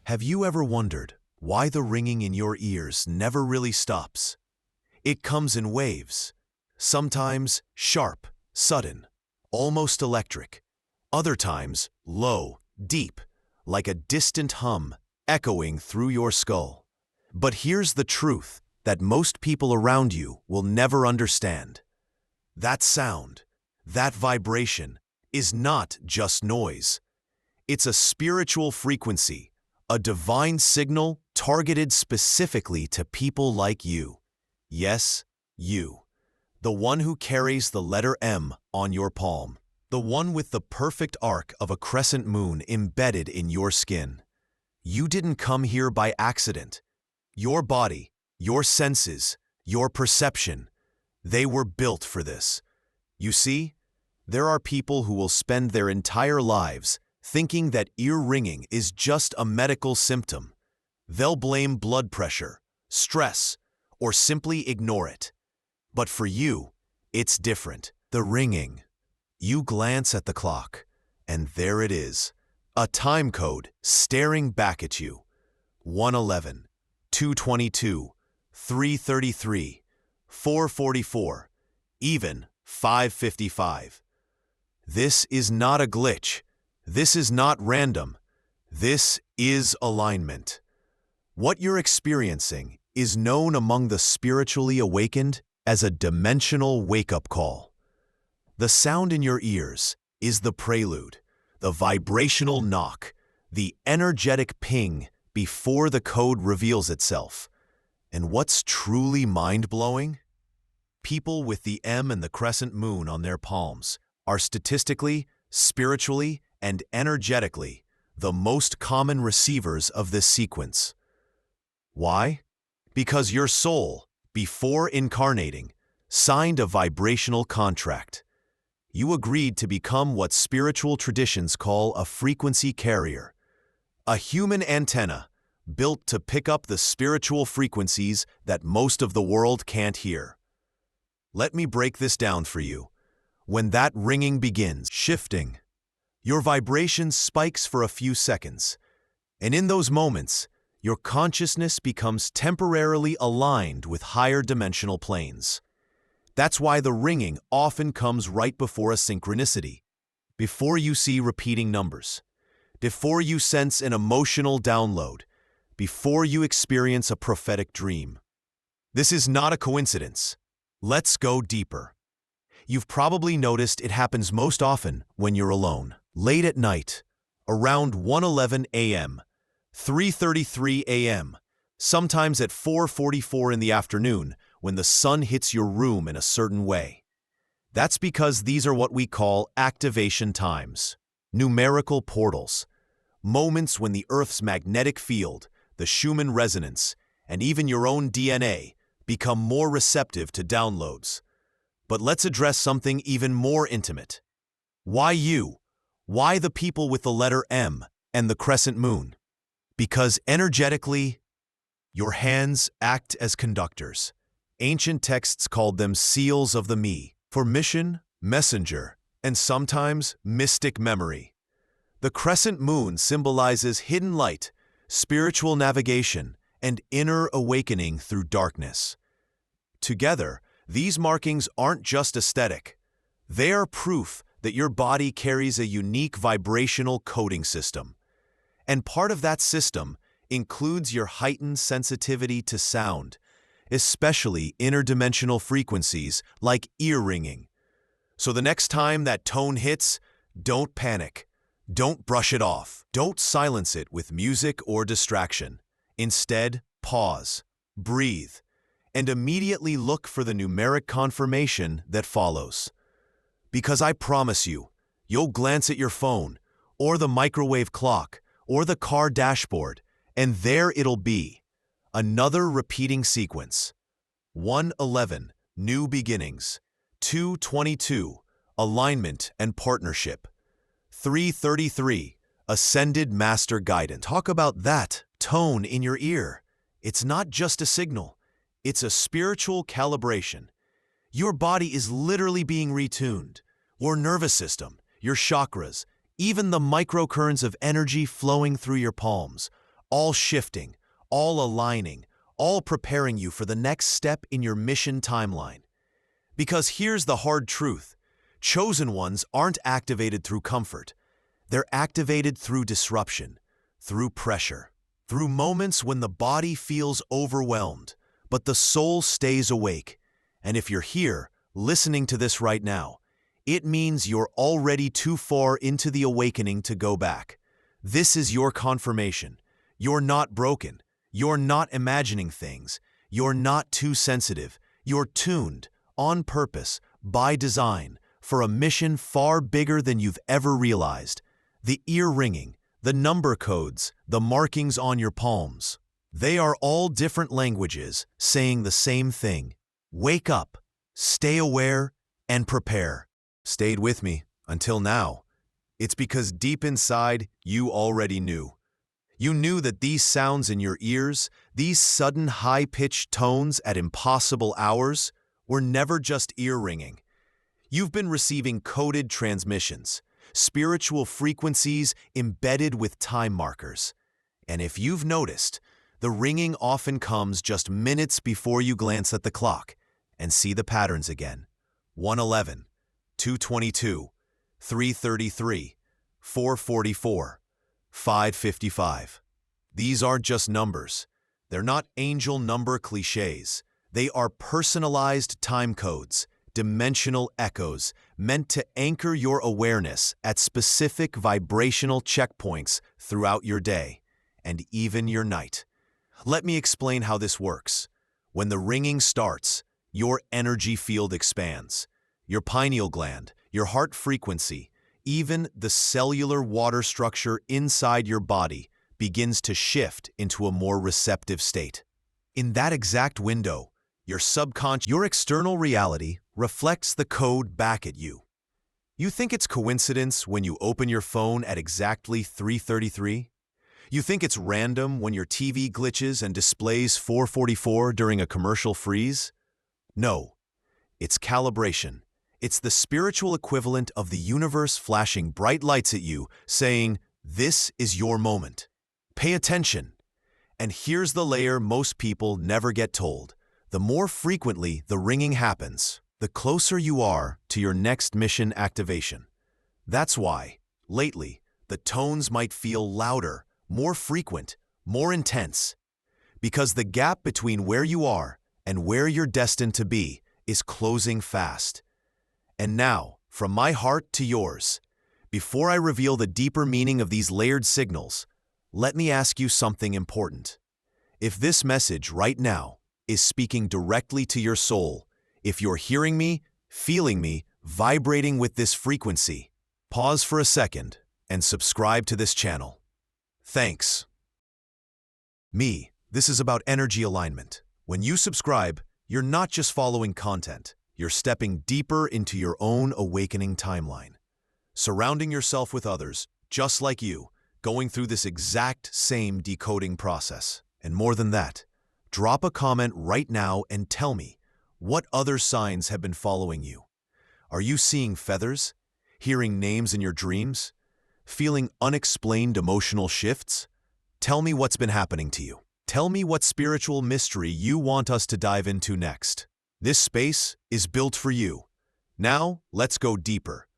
Have you ever wondered why the ringing in your ears never really stops? It comes in waves, sometimes sharp, sudden, almost electric, other times low, deep, like a distant hum echoing through your skull. But here's the truth that most people around you will never understand. That sound, that vibration, is not just noise. It's a spiritual frequency, a divine signal targeted specifically to people like you. Yes, you. The one who carries the letter M on your palm. The one with the perfect arc of a crescent moon embedded in your skin. You didn't come here by accident. Your body, your senses, your perception, they were built for this. You see, there are people who will spend their entire lives thinking that ear ringing is just a medical symptom. They'll blame blood pressure, stress, or simply ignore it. But for you, it's different. The ringing. You glance at the clock, and there it is. A time code staring back at you. 111, 222, 333, 444, even 555. This is not a glitch. This is not random. This is alignment. What you're experiencing is known among the spiritually awakened as a dimensional wake-up call. The sound in your ears is the prelude, the vibrational knock, the energetic ping before the code reveals itself. And what's truly mind-blowing? People with the M and the crescent moon on their palms are statistically, spiritually, and energetically the most common receivers of this sequence. Why? Because your soul, before incarnating, signed a vibrational contract. You agreed to become what spiritual traditions call a frequency carrier, a human antenna built to pick up the spiritual frequencies that most of the world can't hear. Let me break this down for you. When that ringing begins shifting, your vibration spikes for a few seconds, and in those moments, your consciousness becomes temporarily aligned with higher dimensional planes. That's why the ringing often comes right before a synchronicity, before you see repeating numbers, before you sense an emotional download, before you experience a prophetic dream. This is not a coincidence. Let's go deeper. You've probably noticed it happens most often when you're alone, late at night, around 1:11 a.m., 3:33 a.m., sometimes at 4:44 in the afternoon when the sun hits your room in a certain way. That's because these are what we call activation times, numerical portals, moments when the Earth's magnetic field, the Schumann resonance, and even your own DNA become more receptive to downloads. But let's address something even more intimate. Why you? Why the people with the letter M and the crescent moon? Because energetically, your hands act as conductors. Ancient texts called them seals of the me, for mission, messenger, and sometimes mystic memory. The crescent moon symbolizes hidden light, spiritual navigation, and inner awakening through darkness. Together, these markings aren't just aesthetic. They are proof that your body carries a unique vibrational coding system. And part of that system includes your heightened sensitivity to sound, especially interdimensional frequencies like ear ringing. So the next time that tone hits, don't panic. Don't brush it off. Don't silence it with music or distraction. Instead, pause, breathe, and immediately look for the numeric confirmation that follows. Because I promise you, you'll glance at your phone, or the microwave clock, or the car dashboard, and there it'll be. Another repeating sequence. 1:11, new beginnings. 2:22, alignment and partnership. 3:33, ascended master guidance. Talk about that tone in your ear. It's not just a signal. It's a spiritual calibration. Your body is literally being retuned. Your nervous system, your chakras, even the microcurrents of energy flowing through your palms, all shifting, all aligning, all preparing you for the next step in your mission timeline. Because here's the hard truth. Chosen ones aren't activated through comfort. They're activated through disruption, through pressure, through moments when the body feels overwhelmed, but the soul stays awake. And if you're here, listening to this right now, it means you're already too far into the awakening to go back. This is your confirmation. You're not broken. You're not imagining things. You're not too sensitive. You're tuned, on purpose, by design, for a mission far bigger than you've ever realized. The ear ringing, the number codes, the markings on your palms. They are all different languages saying the same thing. Wake up, stay aware, and prepare. Stayed with me until now. It's because deep inside, you already knew. You knew that these sounds in your ears, these sudden high-pitched tones at impossible hours, were never just ear-ringing. You've been receiving coded transmissions, spiritual frequencies embedded with time markers. And if you've noticed, the ringing often comes just minutes before you glance at the clock and see the patterns again. 111, 222, 333, 444, 555. These aren't just numbers. They're not angel number cliches. They are personalized time codes, dimensional echoes meant to anchor your awareness at specific vibrational checkpoints throughout your day and even your night. Let me explain how this works. When the ringing starts, your energy field expands. Your pineal gland, your heart frequency, even the cellular water structure inside your body begins to shift into a more receptive state. In that exact window, your external reality reflects the code back at you. You think it's coincidence when you open your phone at exactly 3:33? You think it's random when your TV glitches and displays 444 during a commercial freeze? No, it's calibration. It's the spiritual equivalent of the universe flashing bright lights at you, saying, "This is your moment. Pay attention." And here's the layer most people never get told. The more frequently the ringing happens, the closer you are to your next mission activation. That's why, lately, the tones might feel louder, more frequent, more intense. Because the gap between where you are and where you're destined to be is closing fast. And now, from my heart to yours, before I reveal the deeper meaning of these layered signals, let me ask you something important. If this message right now is speaking directly to your soul, if you're hearing me, feeling me, vibrating with this frequency, pause for a second and subscribe to this channel. Thanks. This is about energy alignment. When you subscribe, you're not just following content. You're stepping deeper into your own awakening timeline, surrounding yourself with others just like you, going through this exact same decoding process. And more than that, drop a comment right now and tell me, what other signs have been following you? Are you seeing feathers, hearing names in your dreams, feeling unexplained emotional shifts? Tell me what's been happening to you. Tell me what spiritual mystery you want us to dive into next. This space is built for you. Now, let's go deeper.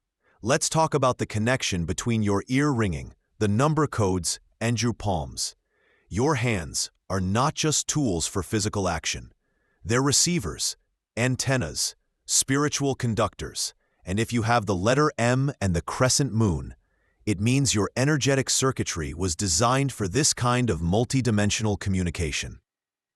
Let's talk about the connection between your ear ringing, the number codes, and your palms. Your hands are not just tools for physical action. They're receivers, antennas, spiritual conductors, and if you have the letter M and the crescent moon, it means your energetic circuitry was designed for this kind of multidimensional communication.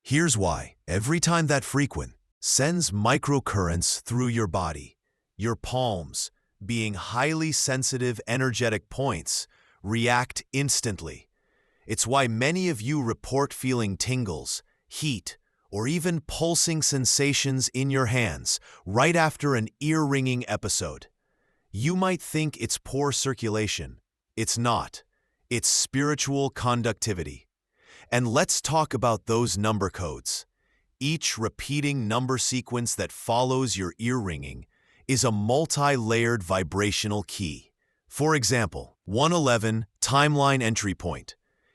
Here's why. Every time that frequency sends microcurrents through your body, your palms, being highly sensitive energetic points, react instantly. It's why many of you report feeling tingles, heat, or even pulsing sensations in your hands right after an ear-ringing episode. You might think it's poor circulation. It's not. It's spiritual conductivity. And let's talk about those number codes. Each repeating number sequence that follows your ear ringing is a multi-layered vibrational key. For example, 111 timeline entry point.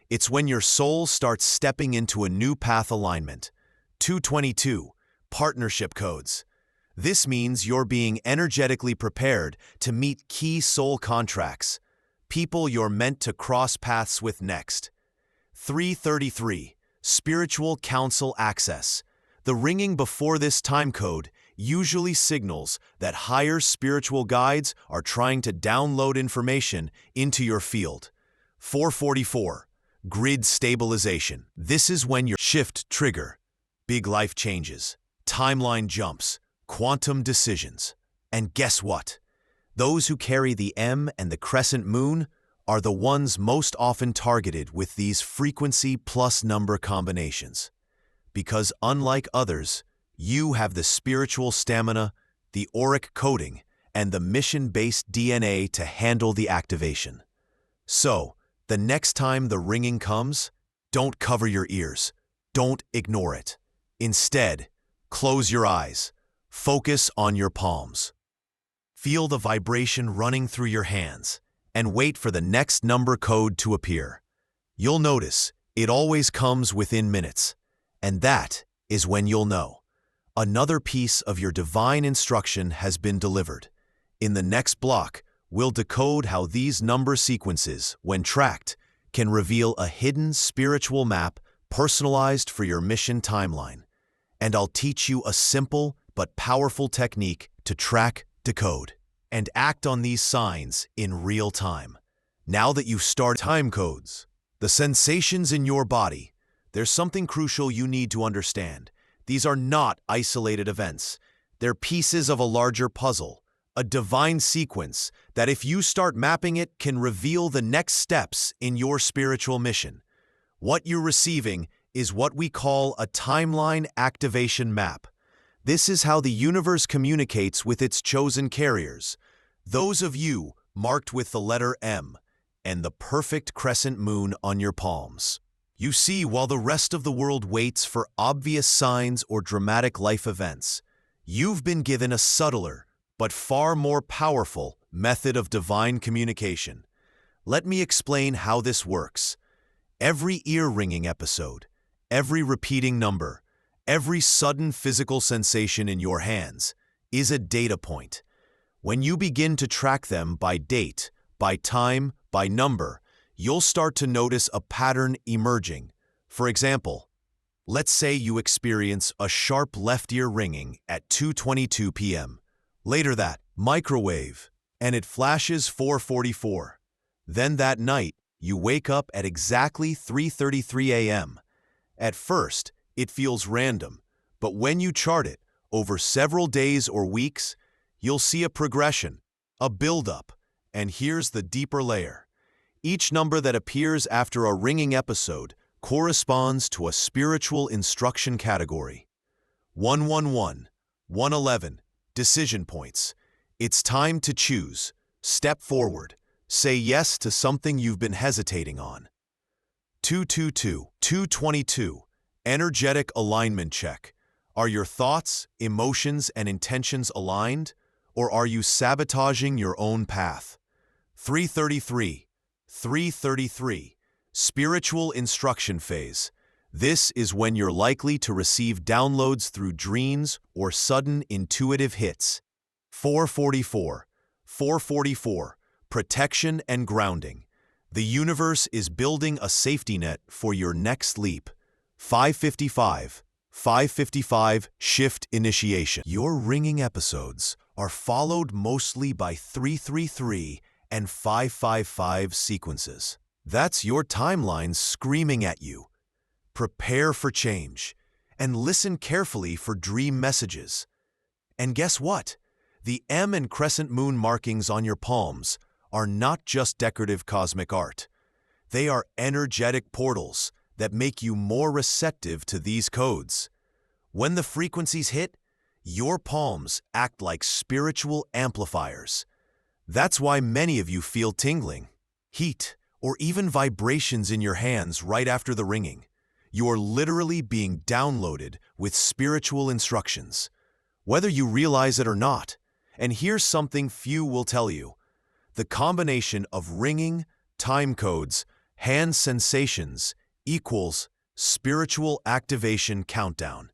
It's when your soul starts stepping into a new path alignment. 222. Partnership codes. This means you're being energetically prepared to meet key soul contracts, people you're meant to cross paths with next. 333. Spiritual counsel access. The ringing before this time code usually signals that higher spiritual guides are trying to download information into your field. 444. Grid stabilization. This is when your shift trigger, big life changes, timeline jumps, quantum decisions. And guess what? Those who carry the M and the crescent moon are the ones most often targeted with these frequency plus number combinations. Because unlike others, you have the spiritual stamina, the auric coding, and the mission-based DNA to handle the activation. So, the next time the ringing comes, don't cover your ears. Don't ignore it. Instead, close your eyes. Focus on your palms. Feel the vibration running through your hands and wait for the next number code to appear. You'll notice it always comes within minutes, and that is when you'll know another piece of your divine instruction has been delivered. In the next block, we'll decode how these number sequences, when tracked, can reveal a hidden spiritual map personalized for your mission timeline. And I'll teach you a simple but powerful technique to track, decode, and act on these signs in real time. Now that you've started time codes, the sensations in your body, there's something crucial you need to understand. These are not isolated events. They're pieces of a larger puzzle, a divine sequence that if you start mapping it can reveal the next steps in your spiritual mission. What you're receiving is what we call a timeline activation map. This is how the universe communicates with its chosen carriers, those of you marked with the letter M and the perfect crescent moon on your palms. You see, while the rest of the world waits for obvious signs or dramatic life events, you've been given a subtler but far more powerful method of divine communication. Let me explain how this works. Every ear-ringing episode, every repeating number, every sudden physical sensation in your hands is a data point. When you begin to track them by date, by time, by number, you'll start to notice a pattern emerging. For example, let's say you experience a sharp left ear ringing at 2:22 p.m. Later that microwave, and it flashes 4:44. Then that night, you wake up at exactly 3:33 a.m. At first, it feels random, but when you chart it over several days or weeks, you'll see a progression, a build-up, and here's the deeper layer. Each number that appears after a ringing episode corresponds to a spiritual instruction category. 111, 111, decision points. It's time to choose, step forward, say yes to something you've been hesitating on. 222, 222, energetic alignment check. Are your thoughts, emotions, and intentions aligned, or are you sabotaging your own path? 333, 333, spiritual instruction phase. This is when you're likely to receive downloads through dreams or sudden intuitive hits. 444, 444, protection and grounding. The universe is building a safety net for your next leap. 555, 555, shift initiation. Your ringing episodes are followed mostly by 333 and 555 sequences. That's your timeline screaming at you. Prepare for change, and listen carefully for dream messages. And guess what? The M and crescent moon markings on your palms are not just decorative cosmic art. They are energetic portals that make you more receptive to these codes. When the frequencies hit, your palms act like spiritual amplifiers. That's why many of you feel tingling, heat, or even vibrations in your hands right after the ringing. You're literally being downloaded with spiritual instructions, whether you realize it or not. And here's something few will tell you. The combination of ringing, time codes, Hand sensations equals spiritual activation countdown.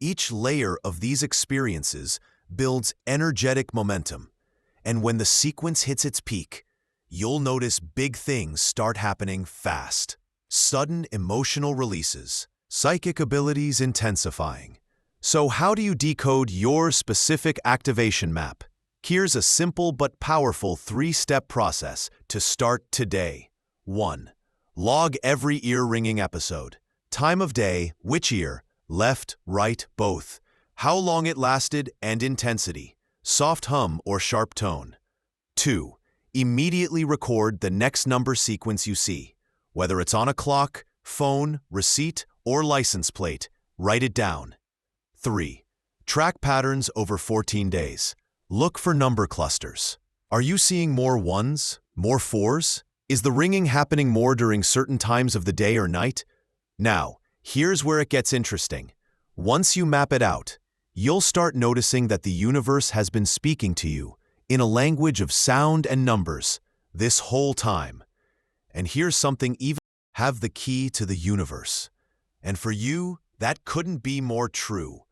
Each layer of these experiences builds energetic momentum, and when the sequence hits its peak, you'll notice big things start happening fast. Sudden emotional releases, psychic abilities intensifying. So how do you decode your specific activation map? Here's a simple but powerful 3-step process to start today. 1. Log every ear-ringing episode. Time of day, which ear, left, right, both. How long it lasted and intensity, soft hum or sharp tone. 2. Immediately record the next number sequence you see. Whether it's on a clock, phone, receipt, or license plate, write it down. 3. Track patterns over 14 days. Look for number clusters. Are you seeing more ones, more fours? Is the ringing happening more during certain times of the day or night? Now, here's where it gets interesting. Once you map it out, you'll start noticing that the universe has been speaking to you in a language of sound and numbers this whole time. And here's something even have the key to the universe. And for you, that couldn't be more true,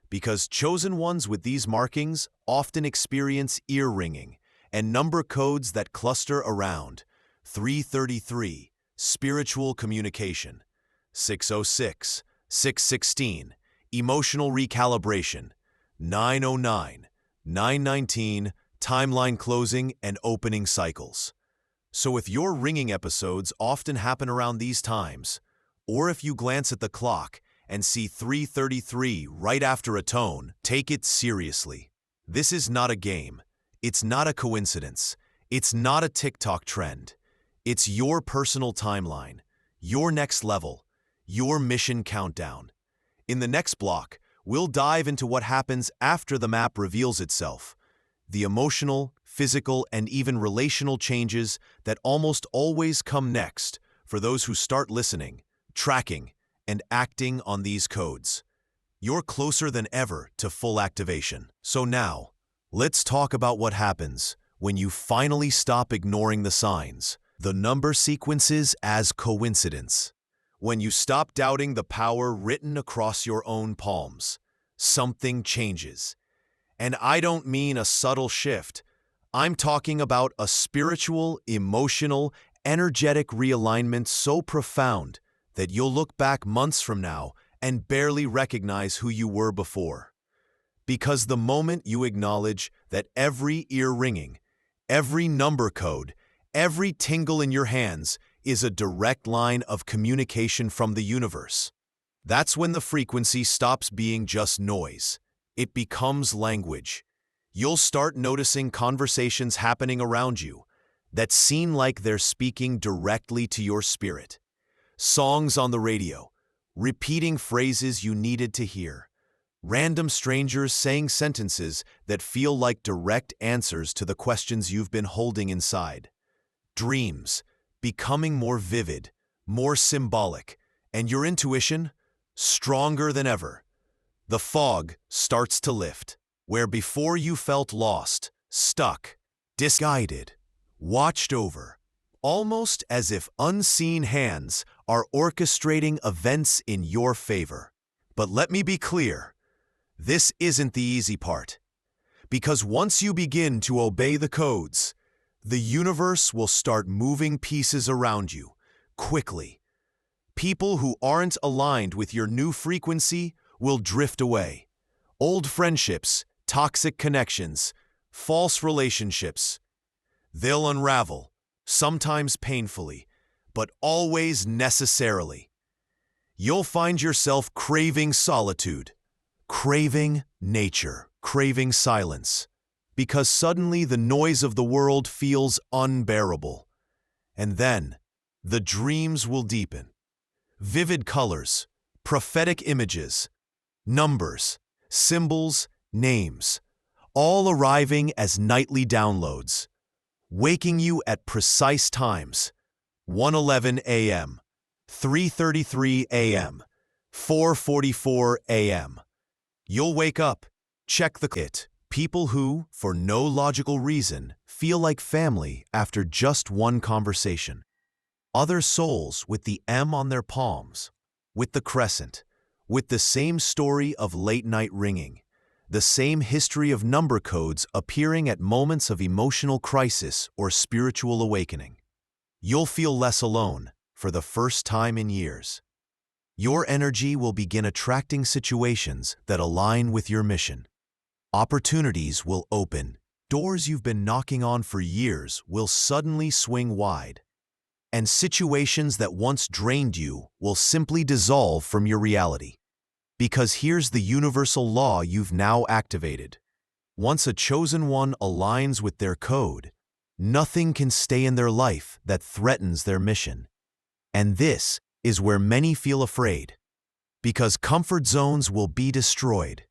because chosen ones with these markings often experience ear ringing and number codes that cluster around 333, spiritual communication, 606, 616, emotional recalibration, 909, 919, timeline closing and opening cycles. So if your ringing episodes often happen around these times, or if you glance at the clock and see 333 right after a tone, take it seriously. This is not a game. It's not a coincidence. It's not a TikTok trend. It's your personal timeline, your next level, your mission countdown. In the next block, we'll dive into what happens after the map reveals itself, the emotional, physical, and even relational changes that almost always come next for those who start listening, tracking, and acting on these codes. You're closer than ever to full activation. So now, let's talk about what happens when you finally stop ignoring the signs, the number sequences as coincidence. When you stop doubting the power written across your own palms, something changes. And I don't mean a subtle shift. I'm talking about a spiritual, emotional, energetic realignment so profound that you'll look back months from now and barely recognize who you were before. Because the moment you acknowledge that every ear ringing, every number code, every tingle in your hands is a direct line of communication from the universe, that's when the frequency stops being just noise. It becomes language. You'll start noticing conversations happening around you that seem like they're speaking directly to your spirit. Songs on the radio, repeating phrases you needed to hear. Random strangers saying sentences that feel like direct answers to the questions you've been holding inside. Dreams becoming more vivid, more symbolic, and your intuition stronger than ever. The fog starts to lift, where before you felt lost, stuck, misguided, watched over, almost as if unseen hands are orchestrating events in your favor. But let me be clear, this isn't the easy part. Because once you begin to obey the codes, the universe will start moving pieces around you, quickly. People who aren't aligned with your new frequency will drift away. Old friendships, toxic connections, false relationships. They'll unravel, sometimes painfully, but always necessarily. You'll find yourself craving solitude, craving nature, craving silence, because suddenly the noise of the world feels unbearable. And then, the dreams will deepen. Vivid colors, prophetic images, numbers, symbols, names, all arriving as nightly downloads, waking you at precise times, 1:11 a.m., 3:33 a.m., 4:44 a.m. You'll wake up, check the people who, for no logical reason, feel like family after just one conversation. Other souls with the M on their palms, with the Crescent, with the same story of late-night ringing, the same history of number codes appearing at moments of emotional crisis or spiritual awakening. You'll feel less alone for the first time in years. Your energy will begin attracting situations that align with your mission. Opportunities will open. Doors you've been knocking on for years will suddenly swing wide. And situations that once drained you will simply dissolve from your reality. Because here's the universal law you've now activated. Once a chosen one aligns with their code, nothing can stay in their life that threatens their mission. And this is where many feel afraid. Because comfort zones will be destroyed.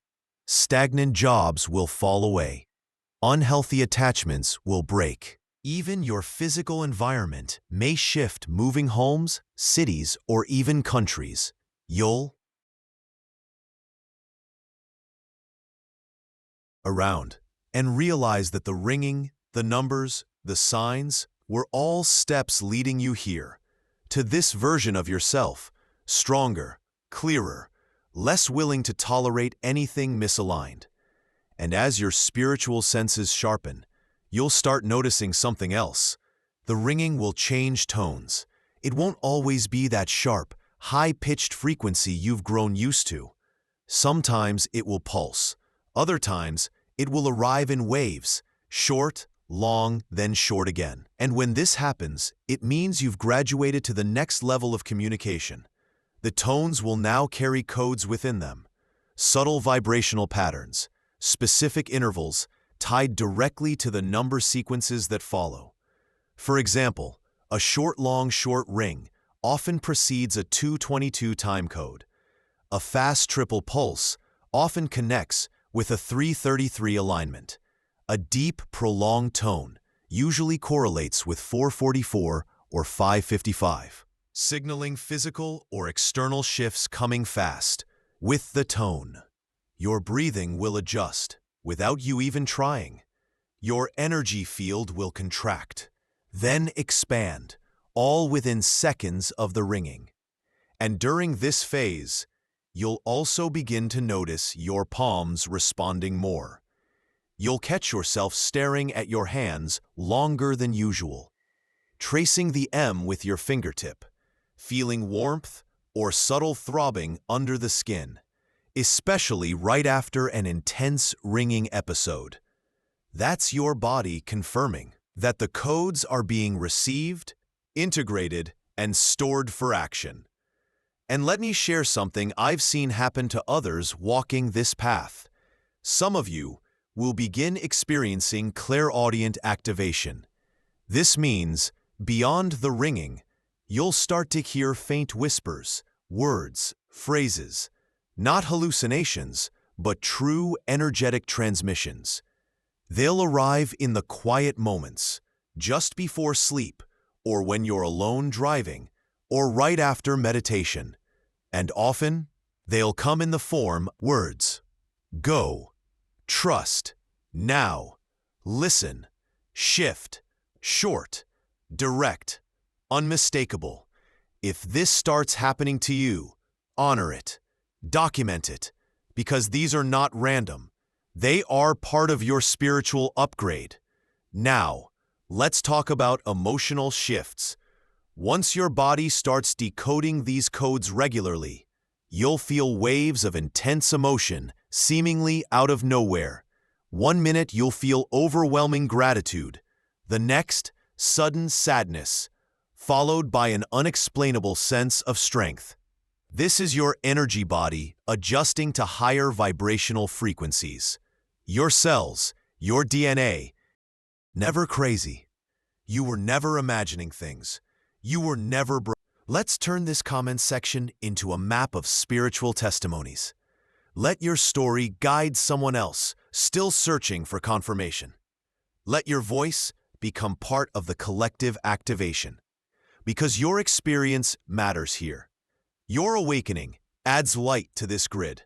Stagnant jobs will fall away. Unhealthy attachments will break. Even your physical environment may shift, moving homes, cities, or even countries. You'll around and realize that the ringing, the numbers, the signs were all steps leading you here, to this version of yourself, stronger, clearer, less willing to tolerate anything misaligned. And as your spiritual senses sharpen, you'll start noticing something else. The ringing will change tones. It won't always be that sharp, high-pitched frequency you've grown used to. Sometimes it will pulse. Other times, it will arrive in waves, short, long, then short again. And when this happens, it means you've graduated to the next level of communication. The tones will now carry codes within them, subtle vibrational patterns, specific intervals tied directly to the number sequences that follow. For example, a short ring often precedes a 222 time code. A fast triple pulse often connects with a 333 alignment. A deep, prolonged tone usually correlates with 444 or 555, signaling physical or external shifts coming fast. With the tone, your breathing will adjust without you even trying. Your energy field will contract, then expand, all within seconds of the ringing. And during this phase, you'll also begin to notice your palms responding more. You'll catch yourself staring at your hands longer than usual, tracing the M with your fingertip, feeling warmth or subtle throbbing under the skin, especially right after an intense ringing episode. That's your body confirming that the codes are being received, integrated, and stored for action. And let me share something I've seen happen to others walking this path. Some of you will begin experiencing clairaudient activation. This means, beyond the ringing, you'll start to hear faint whispers, words, phrases, not hallucinations, but true energetic transmissions. They'll arrive in the quiet moments, just before sleep, or when you're alone driving, or right after meditation. And often, they'll come in the form words: go, trust, now, listen, shift, short, direct, unmistakable. If this starts happening to you, honor it, document it, because these are not random. They are part of your spiritual upgrade. Now, let's talk about emotional shifts. Once your body starts decoding these codes regularly, you'll feel waves of intense emotion seemingly out of nowhere. One minute you'll feel overwhelming gratitude, the next, sudden sadness, followed by an unexplainable sense of strength. This is your energy body adjusting to higher vibrational frequencies. Your cells, your DNA, never crazy. You were never imagining things. You were never Let's turn this comment section into a map of spiritual testimonies. Let your story guide someone else still searching for confirmation. Let your voice become part of the collective activation. Because your experience matters here. Your awakening adds light to this grid.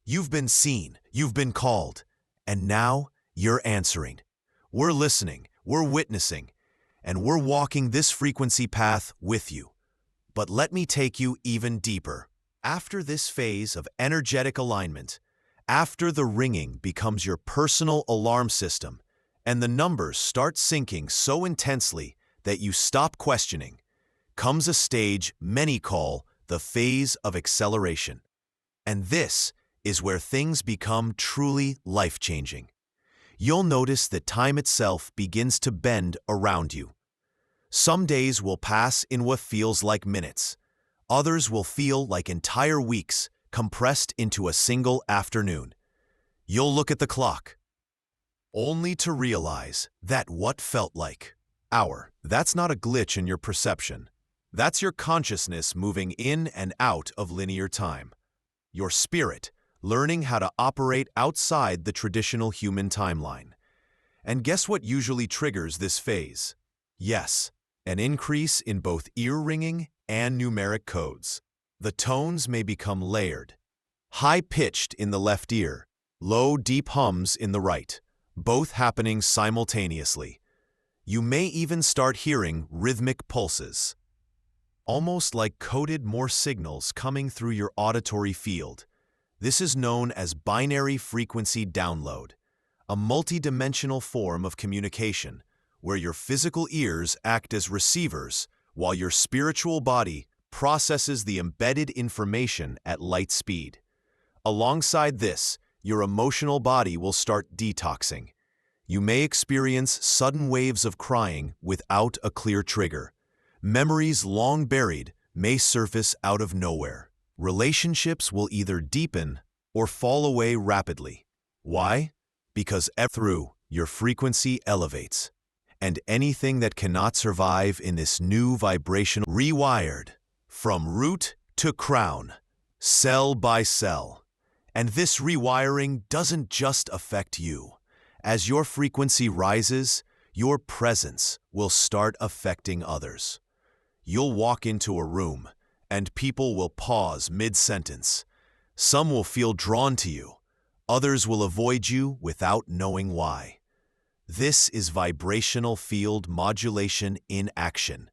You've been seen, you've been called, and now you're answering. We're listening, we're witnessing, and we're walking this frequency path with you. But let me take you even deeper. After this phase of energetic alignment, after the ringing becomes your personal alarm system, and the numbers start syncing so intensely that you stop questioning, comes a stage many call the phase of acceleration. And this is where things become truly life-changing. You'll notice that time itself begins to bend around you. Some days will pass in what feels like minutes. Others will feel like entire weeks compressed into a single afternoon. You'll look at the clock, only to realize that what felt like hour, that's not a glitch in your perception. That's your consciousness moving in and out of linear time. Your spirit learning how to operate outside the traditional human timeline. And guess what usually triggers this phase? Yes, an increase in both ear ringing and numeric codes. The tones may become layered, high-pitched in the left ear, low, deep hums in the right, both happening simultaneously. You may even start hearing rhythmic pulses, almost like coded Morse signals coming through your auditory field. This is known as binary frequency download, a multidimensional form of communication where your physical ears act as receivers while your spiritual body processes the embedded information at light speed. Alongside this, your emotional body will start detoxing. You may experience sudden waves of crying without a clear trigger. Memories long buried may surface out of nowhere. Relationships will either deepen or fall away rapidly. Why? Because through your frequency elevates, and anything that cannot survive in this new vibration rewired from root to crown, cell by cell. And this rewiring doesn't just affect you. As your frequency rises, your presence will start affecting others. You'll walk into a room, and people will pause mid-sentence. Some will feel drawn to you. Others will avoid you without knowing why. This is vibrational field modulation in action.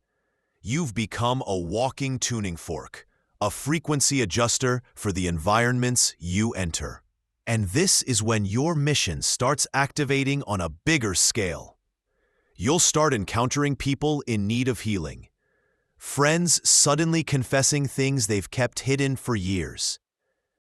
You've become a walking tuning fork, a frequency adjuster for the environments you enter. And this is when your mission starts activating on a bigger scale. You'll start encountering people in need of healing. Friends suddenly confessing things they've kept hidden for years.